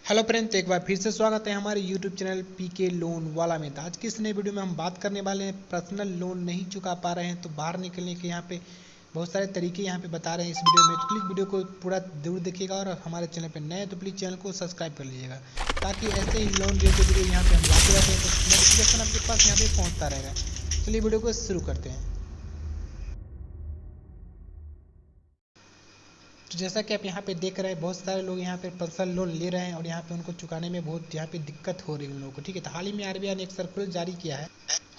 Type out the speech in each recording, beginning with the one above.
Hello friends, एक बार फिर से स्वागत है हमारे यूट्यूब चैनल पीके लोन वाला में। तो आज की इस नई वीडियो में हम बात करने वाले हैं पर्सनल लोन नहीं चुका पा रहे हैं तो बाहर निकलने के यहाँ पे बहुत सारे तरीके यहाँ पे बता रहे हैं इस वीडियो में। तो प्लीज़ वीडियो को पूरा जरूर देखिएगा और हमारे चैनल पर नए तो प्लीज़ चैनल को सब्सक्राइब कर लीजिएगा ताकि ऐसे ही लोन रिलेटेड वीडियो यहाँ पे हम लाते रहते हैं तो नोटिफिकेशन आपके पास यहाँ पे पहुँचता रहेगा। चलिए वीडियो को शुरू करते हैं। तो जैसा कि आप यहाँ पे देख रहे हैं बहुत सारे लोग यहाँ पे पर्सनल लोन ले रहे हैं और यहाँ पे उनको चुकाने में बहुत यहाँ पे दिक्कत हो रही है उन लोगों को। ठीक है, तो हाल ही में आरबीआई ने एक सर्कुलर जारी किया है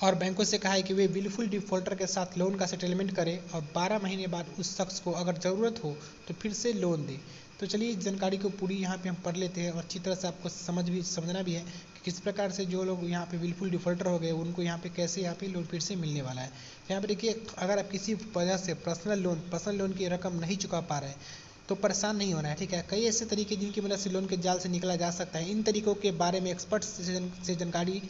और बैंकों से कहा है कि वे विलफुल डिफॉल्टर के साथ लोन का सेटलमेंट करें और 12 महीने बाद उस शख्स को अगर ज़रूरत हो तो फिर से लोन दें। तो चलिए इस जानकारी को पूरी यहाँ पे हम पढ़ लेते हैं और अच्छी तरह से आपको समझना भी है कि किस प्रकार से जो लोग यहाँ पे विलफुल डिफॉल्टर हो गए उनको यहाँ पे कैसे यहाँ पे लोन फिर से मिलने वाला है। यहाँ पे देखिए, अगर आप किसी वजह से पर्सनल लोन की रकम नहीं चुका पा रहे हैं तो परेशान नहीं होना है। ठीक है, कई ऐसे तरीके जिनकी मदद से लोन के जाल से निकला जा सकता है। इन तरीकों के बारे में एक्सपर्ट से जानकारी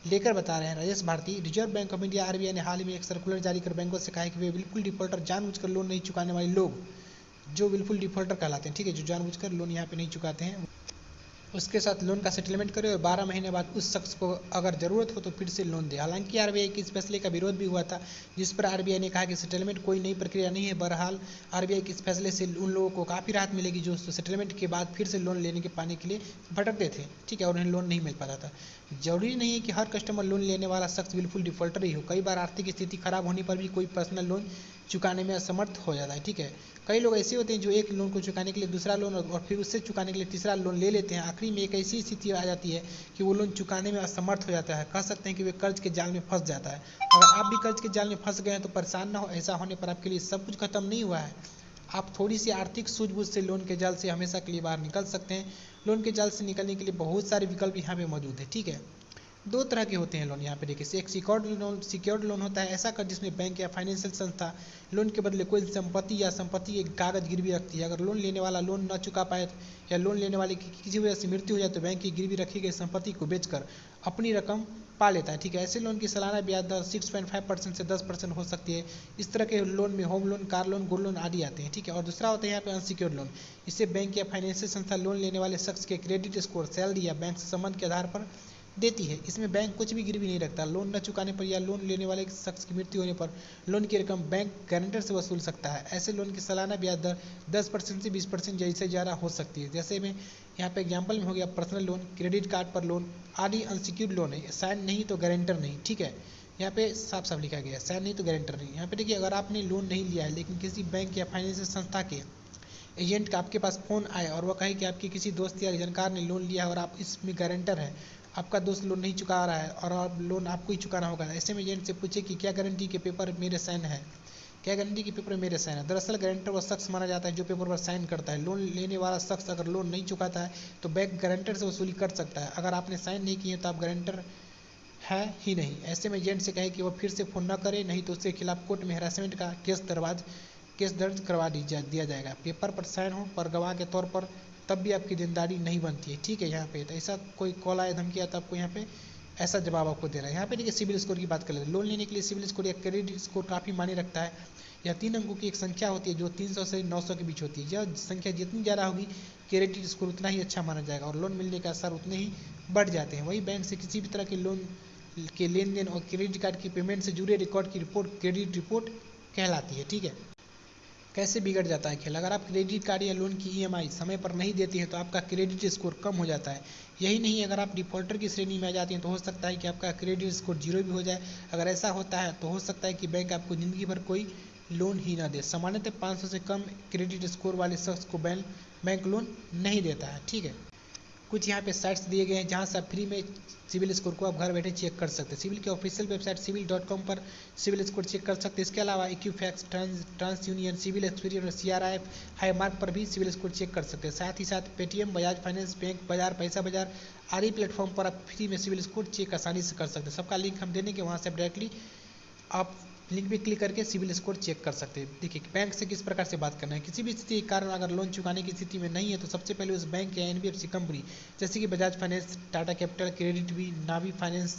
लेकर बता रहे हैं Rajesh Bharti. Reserve Bank of India RBI ने हाल ही में एक सर्कुलर जारी कर बैंकों से कहा है कि वे बिल्कुल डिफॉल्टर जानबूझकर लोन नहीं चुकाने वाले लोग जो बिल्कुल डिफॉल्टर कहलाते हैं, ठीक है, जो जानबूझकर लोन यहाँ पे नहीं चुकाते हैं, उसके साथ लोन का सेटलमेंट करे और 12 महीने बाद उस शख्स को अगर ज़रूरत हो तो फिर से लोन दे। हालांकि आरबीआई के इस फैसले का विरोध भी हुआ था जिस पर आरबीआई ने कहा कि सेटलमेंट कोई नई प्रक्रिया नहीं है। बहरहाल आरबीआई के इस फैसले से उन लोगों को काफ़ी राहत मिलेगी जो सेटलमेंट के बाद फिर से लोन लेने के पाने के लिए भटकते थे, ठीक है, और उन्हें लोन नहीं मिल पाता था। जरूरी नहीं है कि हर कस्टमर लोन लेने वाला शख्स बिल्कुल डिफॉल्टर ही हो। कई बार आर्थिक स्थिति खराब होने पर भी कोई पर्सनल लोन चुकाने में असमर्थ हो जाता है। ठीक है, कई लोग ऐसे होते हैं जो एक लोन को चुकाने के लिए दूसरा लोन और फिर उससे चुकाने के लिए तीसरा लोन ले लेते हैं। आखिरी में एक ऐसी स्थिति आ जाती है कि वो लोन चुकाने में असमर्थ हो जाता है। कह सकते हैं कि वे कर्ज के जाल में फंस जाता है। अगर आप भी कर्ज के जाल में फंस गए हैं तो परेशान ना हो। ऐसा होने पर आपके लिए सब कुछ खत्म नहीं हुआ है। आप थोड़ी सी आर्थिक सूझबूझ से लोन के जाल से हमेशा के लिए बाहर निकल सकते हैं। लोन के जाल से निकलने के लिए बहुत सारे विकल्प यहाँ पे मौजूद है। ठीक है, दो तरह के होते हैं लोन यहाँ पे देखिए। एक सिक्योर्ड लोन होता है ऐसा कर जिसमें बैंक या फाइनेंशियल संस्था लोन के बदले कोई संपत्ति एक कागज गिरवी रखती है। अगर लोन लेने वाला लोन न चुका पाए या लोन लेने वाले की किसी वजह से मृत्यु हो जाए तो बैंक की गिरवी रखी गई संपत्ति को बेचकर अपनी रकम पा लेता है। ठीक है, ऐसे लोन की सालाना ब्याज दर 6.5% से 10% हो सकती है। इस तरह के लोन में home loan, car loan, gold loan आदि आते हैं। ठीक है, और दूसरा होता है यहाँ पे अनसिक्योर्ड लोन। इससे बैंक या फाइनेंशियल संस्था लोन लेने वाले शख्स के क्रेडिट स्कोर, सैलरी या बैंक से संबंध के आधार पर देती है। इसमें बैंक कुछ भी गिरवी नहीं रखता। लोन न चुकाने पर या लोन लेने वाले शख्स की मृत्यु होने पर लोन की रकम बैंक गारंटर से वसूल सकता है। ऐसे लोन की सालाना ब्याज दर 10% से 20% जैसे ज़्यादा हो सकती है। जैसे में यहाँ पे एग्जाम्पल में हो गया पर्सनल लोन, क्रेडिट कार्ड पर लोन आदि अनसिक्योर्ड लोन है। साइन नहीं तो गारंटर नहीं। ठीक है, यहाँ पे साफ साफ लिखा गया है, साइन नहीं तो गारंटर नहीं। यहाँ पे देखिए, अगर आपने लोन नहीं लिया है लेकिन किसी बैंक या फाइनेंशियल संस्था के एजेंट का आपके पास फ़ोन आए और वह कहे कि आपके किसी दोस्त या जानकार ने लोन लिया है और आप इसमें गारंटर है, आपका दोस्त लोन नहीं चुका रहा है और अब लोन आपको ही चुकाना होगा, ऐसे में एजेंट से पूछे कि क्या गारंटी के पेपर मेरे साइन है, क्या गारंटी के पेपर मेरे साइन है। दरअसल गारंटर वह शख्स माना जाता है जो पेपर पर साइन करता है। लोन लेने वाला शख्स अगर लोन नहीं चुकाता है तो बैंक गारंटर से वसूली कर सकता है। अगर आपने साइन नहीं किए तो आप गारंटर है ही नहीं। ऐसे में एजेंट से कहे कि वह फिर से फ़ोन न करे, नहीं तो उसके खिलाफ कोर्ट में हरासमेंट का केस दर्ज करवा दिया जाएगा। पेपर पर साइन हो पर गवाह के तौर पर तब भी आपकी देनदारी नहीं बनती है। ठीक है, यहाँ पे तो ऐसा कोई कॉल आया धमकी आया तो आपको यहाँ पे ऐसा जवाब आपको देना है। यहाँ पे देखिए, सिविल स्कोर की बात कर लेते हैं। लोन लेने के लिए सिविल स्कोर या क्रेडिट स्कोर काफ़ी मायने रखता है। यह 3 अंकों की एक संख्या होती है जो 300 से 900 के बीच होती है। यह संख्या जितनी ज़्यादा होगी क्रेडिट स्कोर उतना ही अच्छा माना जाएगा और लोन मिलने के असर उतने ही बढ़ जाते हैं। वही बैंक से किसी भी तरह के लोन के लेन देन और क्रेडिट कार्ड की पेमेंट से जुड़े रिकॉर्ड की रिपोर्ट क्रेडिट रिपोर्ट कहलाती है। ठीक है, कैसे बिगड़ जाता है खेल। अगर आप क्रेडिट कार्ड या लोन की ईएमआई समय पर नहीं देती हैं तो आपका क्रेडिट स्कोर कम हो जाता है। यही नहीं, अगर आप डिफॉल्टर की श्रेणी में आ जाती हैं तो हो सकता है कि आपका क्रेडिट स्कोर 0 भी हो जाए। अगर ऐसा होता है तो हो सकता है कि बैंक आपको ज़िंदगी भर कोई लोन ही ना दे। सामान्यतः 500 से कम क्रेडिट स्कोर वाले शख्स को बैंक लोन नहीं देता है। ठीक है, कुछ यहाँ पे साइट्स दिए गए हैं जहाँ से आप फ्री में सिविल स्कोर को आप घर बैठे चेक कर सकते हैं। सिविल के ऑफिशियल वेबसाइट civil.com पर सिविल स्कोर चेक कर सकते हैं। इसके अलावा Equifax, TransUnion, CIBIL Experian और सीआरआईएफ हाईमार्क पर भी सिविल स्कोर चेक कर सकते हैं। साथ ही साथ पेटीएम, बजाज फाइनेंस, बैंक बाजार, पैसा बाजार आदि प्लेटफॉर्म पर आप फ्री में सिविल स्कोर चेक आसानी से कर सकते हैं। सबका लिंक हम देने के वहाँ से आप डायरेक्टली आप लिंक पे क्लिक करके सिविल स्कोर चेक कर सकते हैं। देखिए, बैंक से किस प्रकार से बात करना है। किसी भी स्थिति के कारण अगर लोन चुकाने की स्थिति में नहीं है तो सबसे पहले उस बैंक या एनबीएफसी कंपनी जैसे कि Bajaj finance, Tata capital, credit भी, नावी फाइनेंस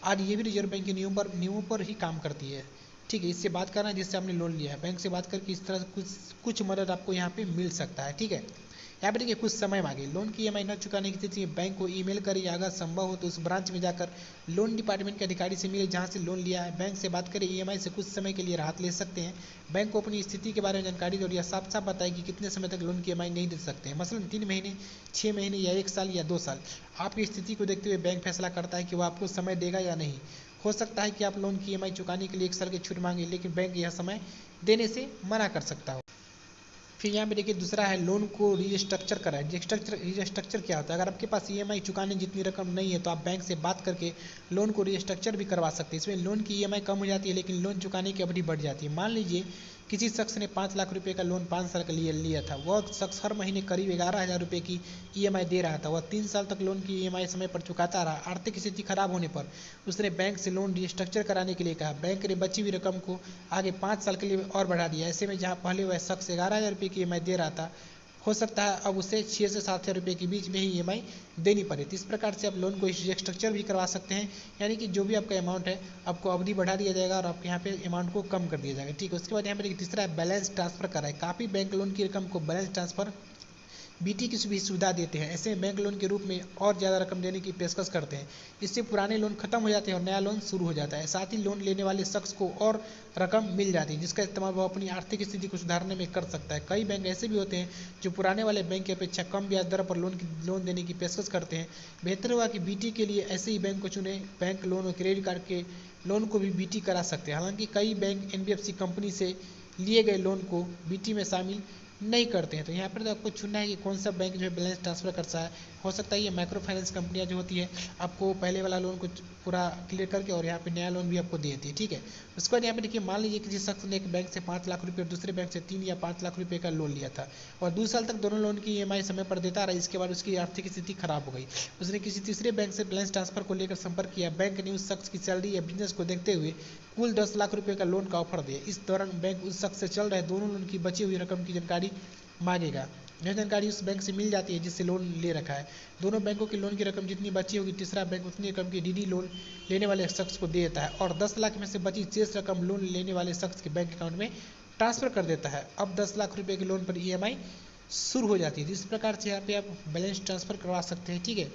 आदि ये भी रिजर्व बैंक के नियमों पर ही काम करती है। ठीक है, इससे बात करना है जिससे आपने लोन लिया है। बैंक से बात करके इस तरह से कुछ मदद आपको यहाँ पे मिल सकता है। ठीक है, यहाँ पे देखिए कुछ समय मांगे। लोन की ईएमआई न चुकाने की स्थिति में बैंक को ईमेल करें या अगर संभव हो तो उस ब्रांच में जाकर लोन डिपार्टमेंट के अधिकारी से मिले जहाँ से लोन लिया है। बैंक से बात करें, ईएमआई से कुछ समय के लिए राहत ले सकते हैं। बैंक को अपनी स्थिति के बारे में जानकारी दे और यह साफ साफ बताए कि कितने समय तक लोन की ईएमआई नहीं दे सकते हैं, मसलन 3 महीने, 6 महीने या 1 साल या 2 साल। आपकी स्थिति को देखते हुए बैंक फैसला करता है कि वह आपको समय देगा या नहीं। हो सकता है कि आप लोन की ईएमआई चुकाने के लिए 1 साल की छूट मांगे, लेकिन बैंक यह समय देने से मना कर सकता हो। फिर यहाँ पे देखिए दूसरा है लोन को रीस्ट्रक्चर कराएं। रीस्ट्रक्चर क्या होता है? अगर आपके पास ईएमआई चुकाने जितनी रकम नहीं है तो आप बैंक से बात करके लोन को रीस्ट्रक्चर भी करवा सकते हैं। इसमें लोन की ईएमआई कम हो जाती है लेकिन लोन चुकाने की अवधि बढ़ जाती है। मान लीजिए किसी शख्स ने 5 लाख रुपए का लोन 5 साल के लिए लिया था। वह शख्स हर महीने करीब 11,000 रुपये की ईएमआई दे रहा था। वह 3 साल तक लोन की ईएमआई समय पर चुकाता रहा। आर्थिक स्थिति खराब होने पर उसने बैंक से लोन रीस्ट्रक्चर कराने के लिए कहा। बैंक ने बची हुई रकम को आगे 5 साल के लिए और बढ़ा दिया। ऐसे में जहाँ पहले वह शख्स 11,000 रुपये की ईएमआई दे रहा था, हो सकता है अब उसे 6 से 7,000 रुपये के बीच में ही ईएमआई देनी पड़े। तो इस प्रकार से आप लोन को रीस्ट्रक्चर भी करवा सकते हैं, यानी कि जो भी आपका अमाउंट है आपको अवधि बढ़ा दिया जाएगा और आपके यहाँ पे अमाउंट को कम कर दिया जाएगा। ठीक है, उसके बाद यहाँ पे देखिए तीसरा है बैलेंस ट्रांसफर कराए। काफ़ी बैंक लोन की रकम को बैलेंस ट्रांसफर बीटी की भी सुविधा देते हैं। ऐसे में बैंक लोन के रूप में और ज़्यादा रकम देने की पेशकश करते हैं। इससे पुराने लोन खत्म हो जाते हैं और नया लोन शुरू हो जाता है। साथ ही लोन लेने वाले शख्स को और रकम मिल जाती है जिसका इस्तेमाल वो अपनी आर्थिक स्थिति को सुधारने में कर सकता है। कई बैंक ऐसे भी होते हैं जो पुराने वाले बैंक की अपेक्षा कम ब्याज दर पर लोन देने की पेशकश करते हैं। बेहतर हुआ कि बीटी के लिए ऐसे ही बैंक को चुने। बैंक लोन और क्रेडिट कार्ड के लोन को भी बीटी करा सकते हैं। हालांकि कई बैंक एनबीएफसी कंपनी से लिए गए लोन को बीटी में शामिल नहीं करते हैं। तो यहाँ पर तो आपको चुनना है कि कौन सा बैंक जो है बैलेंस ट्रांसफर करता है। हो सकता है ये माइक्रो फाइनेंस कंपनियाँ जो होती है आपको पहले वाला लोन को पूरा क्लियर करके और यहाँ पे नया लोन भी आपको देती है। ठीक है, उसके बाद यहाँ पे देखिए मान लीजिए किसी शख्स ने एक बैंक से 5 लाख रुपये और दूसरे बैंक से 3 या 5 लाख रुपये का लोन लिया था और 2 साल तक दोनों लोन की ईएमआई समय पर देता रहा। इसके बाद उसकी आर्थिक स्थिति खराब हो गई। उसने किसी तीसरे बैंक से बैलेंस ट्रांसफर को लेकर संपर्क किया। बैंक ने उस शख्स की सैलरी या बिजनेस को देखते हुए कुल 10 लाख रुपये का लोन का ऑफर दिया। इस दौरान बैंक उस शख्स से चल रहे दोनों लोन की बची हुई रकम की जानकारी मांगेगा। यह जानकारी उस बैंक से मिल जाती है जिससे लोन ले रखा है। दोनों बैंकों की लोन की रकम जितनी बची होगी तीसरा बैंक उतनी रकम की डीडी लोन लेने वाले शख्स को दे देता है और 10 लाख में से बची शेष रकम लोन लेने वाले शख्स के बैंक अकाउंट में ट्रांसफर कर देता है। अब 10 लाख रुपए के लोन पर ईएमआई शुरू हो जाती है। इस प्रकार से यहाँ पे आप बैलेंस ट्रांसफर करवा सकते हैं। ठीक है,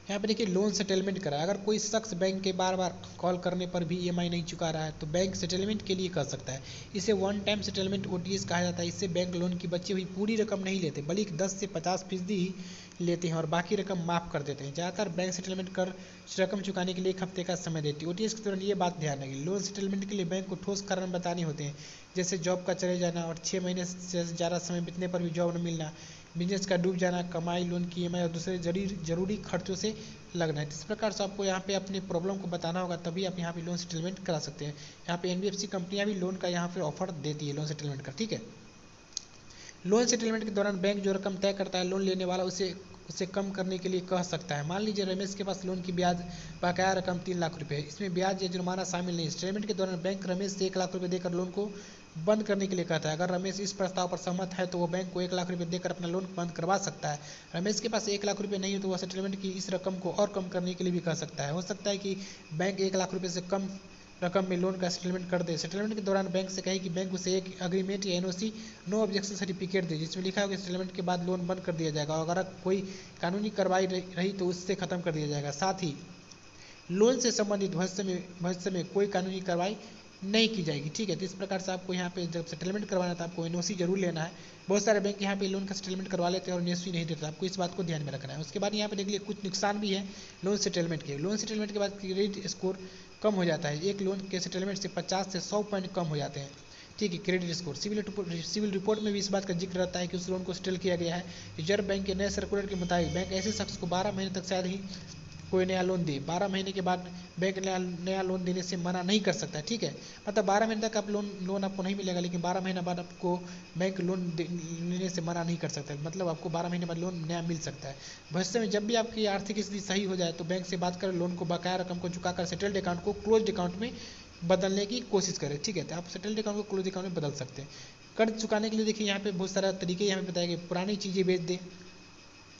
यहाँ पे देखिए लोन सेटलमेंट करा। अगर कोई शख्स बैंक के बार बार कॉल करने पर भी ईएमआई नहीं चुका रहा है तो बैंक सेटलमेंट के लिए कर सकता है। इसे वन टाइम सेटलमेंट ओटीएस कहा जाता है। इससे बैंक लोन की बची हुई पूरी रकम नहीं लेते बल्कि 10 से 50% ही लेते हैं और बाकी रकम माफ़ कर देते हैं। ज़्यादातर बैंक सेटलमेंट कर रकम चुकाने के लिए 1 हफ्ते का समय देती है। ओटीएस के दौरान ये बात ध्यान रखें, लोन सेटलमेंट के लिए बैंक को ठोस कारण बताने होते हैं, जैसे जॉब का चले जाना और 6 महीने से ज़्यादा समय बीतने पर भी जॉब न मिलना, बिजनेस का डूब जाना, कमाई, लोन की ईएमआई और दूसरे जरूरी खर्चों से लगना है। इस प्रकार से आपको यहाँ पे अपने प्रॉब्लम को बताना होगा, तभी आप यहाँ पे लोन सेटलमेंट करा सकते हैं। यहाँ पे एनबीएफसी कंपनियाँ भी लोन का यहाँ पे ऑफर देती है लोन सेटलमेंट का। ठीक है, लोन सेटलमेंट के दौरान बैंक जो रकम तय करता है लोन लेने वाला उसे कम करने के लिए कह सकता है। मान लीजिए रमेश के पास लोन की ब्याज बकाया रकम 3 लाख रुपये है। इसमें ब्याज या जुर्माना शामिल नहीं है। सेटलमेंट के दौरान बैंक रमेश से 1 लाख रुपये देकर लोन को बंद करने के लिए कहता है। अगर रमेश इस प्रस्ताव पर सहमत है तो वो बैंक को 1 लाख रुपये देकर अपना लोन बंद करवा सकता है। रमेश के पास 1 लाख रुपये नहीं है तो वह सेटलमेंट की इस रकम को और कम करने के लिए भी कह सकता है। हो सकता है कि बैंक 1 लाख रुपये से कम रकम में लोन का सेटलमेंट कर दे। सेटलमेंट के दौरान बैंक से कहे कि बैंक उसे एक एग्रीमेंट या एनओसी नो ऑब्जेक्शन सर्टिफिकेट दे जिसमें लिखा हो कि सेटलमेंट के बाद लोन बंद कर दिया जाएगा और अगर कोई कानूनी कार्रवाई रही तो उससे खत्म कर दिया जाएगा। साथ ही लोन से संबंधित भविष्य में कोई कानूनी कार्रवाई नहीं की जाएगी। ठीक है, तो इस प्रकार से आपको यहाँ पे जब सेटलमेंट करवाना था आपको एनओसी जरूर लेना है। बहुत सारे बैंक यहाँ पे लोन का सेटलमेंट करवा लेते हैं और एनओसी नहीं देता, आपको इस बात को ध्यान में रखना है। उसके बाद यहाँ पे देख लीजिए कुछ नुकसान भी है लोन सेटलमेंट के। लोन सेटलमेंट के बाद क्रेडिट स्कोर कम हो जाता है। एक लोन के सेटलमेंट से 50 से 100 पॉइंट कम हो जाते हैं। ठीक है, क्रेडिट स्कोर सिविल रिपोर्ट में भी इस बात का जिक्र रहता है कि उस लोन को सेटल किया गया है। रिजर्व बैंक के नए सर्कुलर के मुताबिक बैंक ऐसे शख्स को 12 महीने तक शायद ही कोई नया लोन दे। 12 महीने के बाद बैंक नया लोन देने से मना नहीं कर सकता। ठीक है, मतलब 12 महीने तक आप लोन आपको नहीं मिलेगा, लेकिन 12 महीने बाद आपको बैंक लोन लेने से मना नहीं कर सकता। मतलब आपको 12 महीने बाद लोन नया मिल सकता है। भविष्य में जब भी आपकी आर्थिक स्थिति सही हो जाए तो बैंक से बात कर लोन को बकाया रकम को चुकाकर सेटल्ड अकाउंट को क्लोज्ड अकाउंट में बदलने की कोशिश करें। ठीक है, तो आप सेटल्ड अकाउंट को क्लोज अकाउंट में बदल सकते हैं। कर्ज चुकाने के लिए देखिए यहाँ पे बहुत सारा तरीके यहाँ पे बताया गया। पुरानी चीज़ें बेच दें,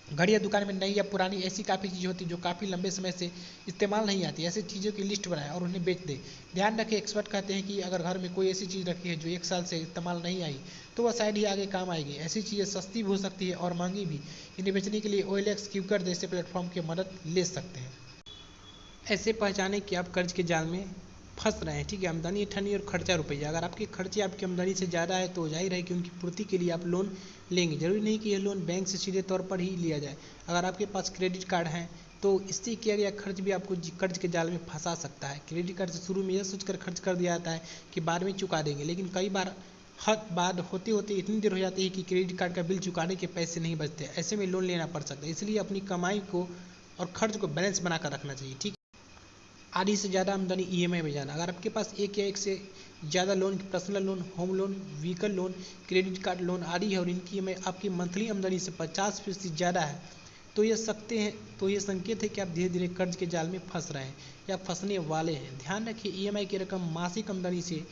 घर या दुकान में नई या पुरानी ऐसी काफ़ी चीज़ होती है जो काफ़ी लंबे समय से इस्तेमाल नहीं आती, ऐसी चीज़ों की लिस्ट बनाएं और उन्हें बेच दें। ध्यान रखें, एक्सपर्ट कहते हैं कि अगर घर में कोई ऐसी चीज़ रखी है जो 1 साल से इस्तेमाल नहीं आई तो वह शायद ही आगे काम आएगी। ऐसी चीज़ें सस्ती भी हो सकती है और महंगी भी। इन्हें बेचने के लिए OLX, क्यूकर जैसे प्लेटफॉर्म की मदद ले सकते हैं। ऐसे पहचाने कि आप कर्ज के जाल में फंस रहे हैं, ठीक है। आमदनी अठन्नी और खर्चा रुपया। अगर आपके खर्चे आपकी आमदनी से ज़्यादा है तो जाहिर है कि उनकी पूर्ति के लिए आप लोन लेंगे। जरूरी नहीं कि यह लोन बैंक से सीधे तौर पर ही लिया जाए। अगर आपके पास क्रेडिट कार्ड है तो इससे किया गया खर्च भी आपको कर्ज के जाल में फंसा सकता है। क्रेडिट कार्ड से शुरू में यह सोचकर खर्च कर दिया जाता है कि बाद में चुका देंगे, लेकिन कई बार हद बाद होते होते इतनी देर हो जाती है कि क्रेडिट कार्ड का बिल चुकाने के पैसे नहीं बचते। ऐसे में लोन लेना पड़ सकता है। इसलिए अपनी कमाई को और खर्च को बैलेंस बनाकर रखना चाहिए, ठीक है। आधी से ज़्यादा आमदनी EMI में जाना। अगर आपके पास एक या एक से ज़्यादा loan, personal loan, home loan, vehicle loan, credit card loan आदि है और इनकी EMI आपकी मंथली आमदनी से 50% ज़्यादा है तो ये संकेत है कि आप धीरे धीरे कर्ज के जाल में फंस रहे हैं या फंसने वाले हैं। ध्यान रखिए, EMI की रकम मासिक आमदनी से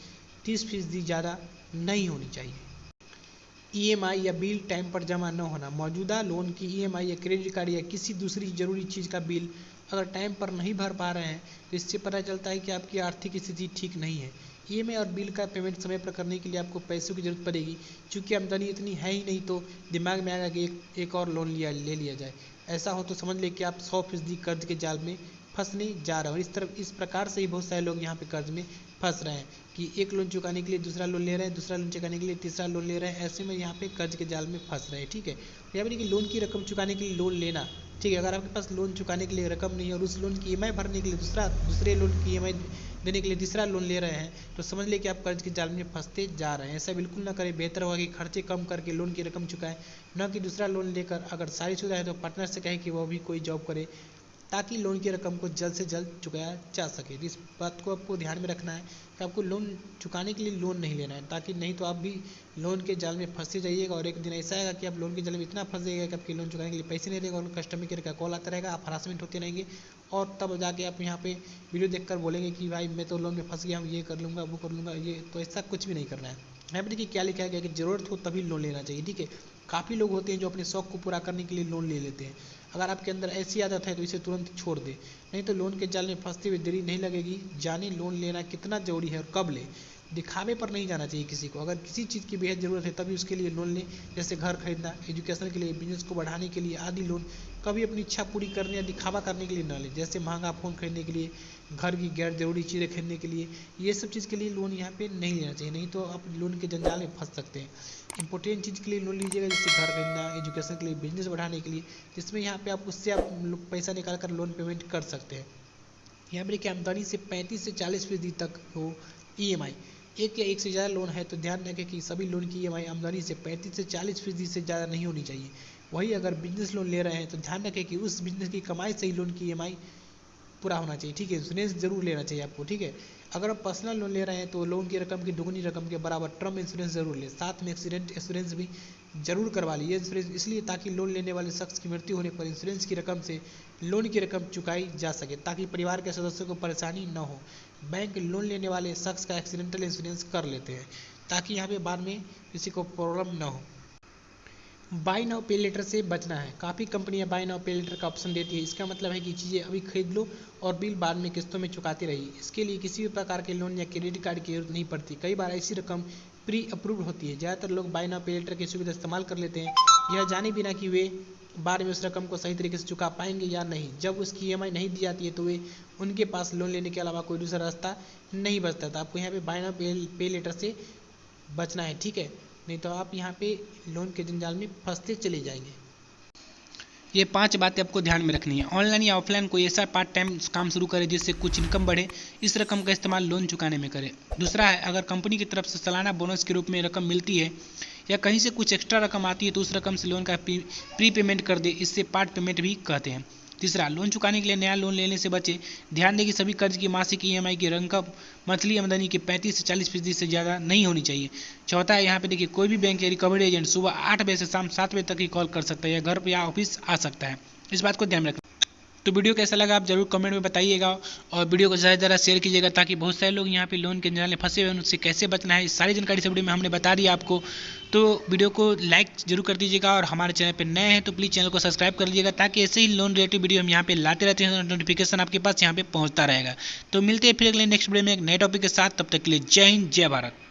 30% ज़्यादा नहीं होनी चाहिए। EMI या बिल टाइम पर जमा न होना। मौजूदा लोन की EMI या क्रेडिट कार्ड या किसी दूसरी जरूरी चीज़ का बिल अगर टाइम पर नहीं भर पा रहे हैं तो इससे पता चलता है कि आपकी आर्थिक स्थिति ठीक नहीं है। EMI और बिल का पेमेंट समय पर करने के लिए आपको पैसों की जरूरत पड़ेगी। चूँकि आमदनी इतनी है ही नहीं तो दिमाग में आएगा कि एक और लोन ले लिया जाए। ऐसा हो तो समझ लें कि आप 100% कर्ज के जाल में फंसने जा रहे हैं। और इस प्रकार से ही बहुत सारे लोग यहाँ पे कर्ज में फंस रहे हैं कि एक लोन चुकाने के लिए दूसरा लोन ले रहे हैं, दूसरा लोन चुकाने के लिए तीसरा लोन ले रहे हैं। ऐसे में यहाँ पे कर्ज के जाल में फंस रहे हैं, ठीक है। यहाँ पर कि लोन की रकम चुकाने के लिए लोन लेना, ठीक है। अगर आपके पास लोन चुकाने के लिए रकम नहीं है और उस लोन की EMI भरने के लिए दूसरे लोन की EMI देने के लिए तीसरा लोन ले रहे हैं तो समझ लें कि आप कर्ज के जाल में फंसते जा रहे हैं। ऐसा बिल्कुल ना करें। बेहतर होगा कि खर्चे कम करके लोन की रकम चुकाएं, न कि दूसरा लोन लेकर। अगर शादी शुदा है तो पार्टनर से कहें कि वह भी कोई जॉब करे ताकि लोन की रकम को जल्द से जल्द चुकाया जा सके। इस बात को आपको ध्यान में रखना है कि आपको लोन चुकाने के लिए लोन नहीं लेना है, ताकि नहीं तो आप भी लोन के जाल में फंसे जाइएगा और एक दिन ऐसा आएगा कि आप लोन के जाल में इतना फंस जाइएगा कि आपके लोन चुकाने के लिए पैसे नहीं रहेगा और कस्टमर केयर का कॉल आता रहेगा, आप हरासमेंट होते रहेंगे और तब जाके आप यहाँ पे वीडियो देखकर बोलेंगे कि भाई मैं तो लोन में फंस गया हूँ, ये कर लूँगा वो कर लूँगा। ये तो ऐसा कुछ भी नहीं करना है। यहाँ पर देखिए क्या लिखा गया कि ज़रूरत हो तभी लोन लेना चाहिए, ठीक है। काफ़ी लोग होते हैं जो अपने शौक को पूरा करने के लिए लोन ले लेते हैं। अगर आपके अंदर ऐसी आदत है तो इसे तुरंत छोड़ दे, नहीं तो लोन के जाल में फंसते हुए देरी नहीं लगेगी। जाने लोन लेना कितना जरूरी है और कब ले। दिखावे पर नहीं जाना चाहिए किसी को। अगर किसी चीज़ की बेहद ज़रूरत है तभी उसके लिए लोन लें, जैसे घर खरीदना, एजुकेशन के लिए, बिजनेस को बढ़ाने के लिए आदि लोन। कभी अपनी इच्छा पूरी करने या दिखावा करने के लिए ना लें, जैसे महंगा फ़ोन खरीदने के लिए, घर की गैर जरूरी चीज़ें खरीदने के लिए। ये सब चीज़ के लिए लोन यहाँ पे नहीं लेना चाहिए, नहीं तो आप लोन के जंजाल में फंस सकते हैं। इंपॉर्टेंट चीज़ के लिए लोन लीजिएगा, जैसे घर खरीदना, एजुकेशन के लिए, बिजनेस बढ़ाने के लिए, जिसमें यहाँ पे आप उससे आप पैसा निकाल कर लोन पेमेंट कर सकते हैं। यहाँ पर कि आमदनी से 35 से 40% तक हो EMI। एक या एक से ज़्यादा लोन है तो ध्यान रखें कि सभी लोन की EMI आमदनी से 35 से 40% से ज़्यादा नहीं होनी चाहिए। वही अगर बिजनेस लोन ले रहे हैं तो ध्यान रखें कि उस बिजनेस की कमाई से ही लोन की EMI पूरा होना चाहिए, ठीक है। इंश्योरेंस जरूर लेना चाहिए आपको, ठीक है। अगर आप पर्सनल लोन ले रहे हैं तो लोन की रकम की दुगनी रकम के बराबर टर्म इंश्योरेंस जरूर लें। साथ में एक्सीडेंट इंश्योरेंस भी जरूर करवा लीजिए। इंश्योरेंस इसलिए ताकि लोन लेने वाले शख्स की मृत्यु होने पर इंश्योरेंस की रकम से लोन की रकम चुकाई जा सके, ताकि परिवार के सदस्यों को परेशानी न हो। बैंक लोन लेने वाले शख्स का एक्सीडेंटल इंश्योरेंस कर लेते हैं ताकि यहाँ पे बाद में किसी को प्रॉब्लम न हो। बाय नाउ पे लेटर से बचना है। काफ़ी कंपनियां बाय नाउ पे लेटर का ऑप्शन देती है। इसका मतलब है कि चीज़ें अभी खरीद लो और बिल बाद में किस्तों में चुकाती रही। इसके लिए किसी भी प्रकार के लोन या क्रेडिट कार्ड की जरूरत नहीं पड़ती। कई बार ऐसी रकम प्री अप्रूव्ड होती है। ज़्यादातर लोग बाय नाउ पे लेटर की सुविधा इस्तेमाल कर लेते हैं, यह जाने बिना कि वे बाद में उस रकम को सही तरीके से चुका पाएंगे या नहीं। जब उसकी EMI नहीं दी जाती है तो वे उनके पास लोन लेने के अलावा कोई दूसरा रास्ता नहीं बचता था। आपको यहाँ पे बाय नाउ पे लेटर से बचना है, ठीक है। नहीं तो आप यहाँ पे लोन के जंजाल में फंसते चले जाएंगे। ये 5 बातें आपको ध्यान में रखनी है। ऑनलाइन या ऑफलाइन कोई ऐसा पार्ट टाइम काम शुरू करें जिससे कुछ इनकम बढ़े। इस रकम का इस्तेमाल लोन चुकाने में करें। दूसरा है, अगर कंपनी की तरफ से सालाना बोनस के रूप में रकम मिलती है या कहीं से कुछ एक्स्ट्रा रकम आती है तो उस रकम से लोन का प्री पेमेंट कर दे। इससे पार्ट पेमेंट भी कहते हैं। तीसरा, लोन चुकाने के लिए नया लोन लेने से बचे। ध्यान दें कि सभी कर्ज की मासिक EMI की रकम मंथली आमदनी के 35 से 40% से ज़्यादा नहीं होनी चाहिए। चौथा है, यहाँ पे देखिए कोई भी बैंक या रिकवरी एजेंट सुबह 8 बजे से शाम 7 बजे तक ही कॉल कर सकता है या घर पर या ऑफिस आ सकता है। इस बात को ध्यान में रखना। तो वीडियो कैसा लगा आप जरूर कमेंट में बताइएगा, और वीडियो को ज़्यादा से ज़्यादा शेयर कीजिएगा ताकि बहुत सारे लोग यहाँ पे लोन के जाल में फंसे हुए हैं, उससे कैसे बचना है इस सारी जानकारी से वीडियो में हमने बता दी आपको। तो वीडियो को लाइक जरूर कर दीजिएगा, और हमारे चैनल पर नए हैं तो प्लीज़ चैनल को सब्सक्राइब कर लीजिएगा ताकि ऐसे ही लोन रिलेटेड वीडियो हम यहाँ पे लाते रहते हैं, नोटिफिकेशन आपके पास यहाँ पे पहुँचता रहेगा। तो मिलते हैं फिर अगले नेक्स्ट वीडियो में एक नए टॉपिक के साथ, तब तक के लिए जय हिंद जय भारत।